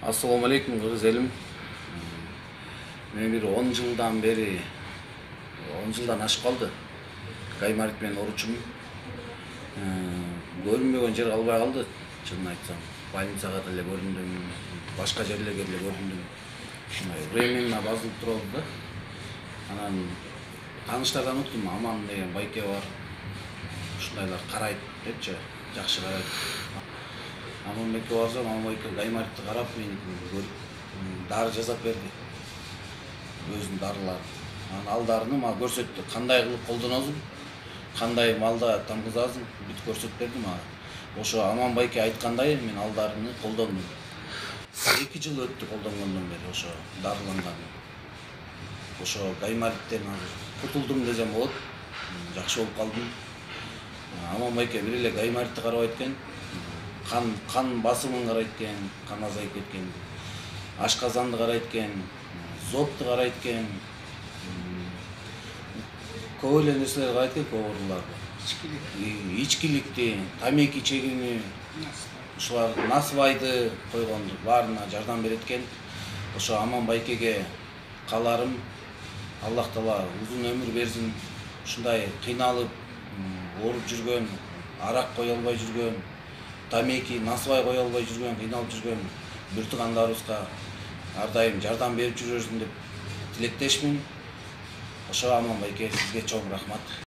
Assalamu alaikum kız elim. Men bir 10 жылдан beri 10 жылдан ашып kaldı. Gaymarit men oruçum. Görünmеген жер калбай kaldı. Чынын айтсам, больницага деле көрүндүм, башка жерлерге деле көрүндүм. Временно басылып туралды да. Анан тааныштардан уктум, Аман деген байке бар. Ушундайлар карайт депчи, жакшы карайт. Аман байке барсам, Аман байке Гаймаритти карап меникин көрүп дары жасап берди. Өзүнүн дарыларын. Анан ал дарыны мага көрсөттү. Кандай кылып колдоносуң, кандай малда тамгызасың, бүт көрсөтүп берди мага. Ошо Аман байке айткандай мен ал дарыны колдондум. 2 жыл өттү колдонгондон бери ошо дарыланган. Ошо Гаймариттен кутулдум десем болот. Жакшы болуп калдым. Аман байке бир эле Гаймаритти карабайт экен. Кан басымын карайт экен, кан азайып кеткен. Ашказанды карайт экен, зобду карайт экен. Көп эле нерселерди карайт экен, көп ооруларды. Ичкиликти, тамеки чегүүнү, ушулар насыбайды койгонду баарына жардам берет экен. Ошо Аман байкеге кааларым Аллах Таала узун өмүр берсин. Ушундай кыйналып, ооруп жүргөн, арак кое албай жүргөн, тамеки, насыбай кое албай жүргөн, кыйналып жүргөн бир туугандарыбызга ар дайым жардам берип жүрөрсүн деп тилектешмин. Ошо Аман байке, сизге чоң рахмат.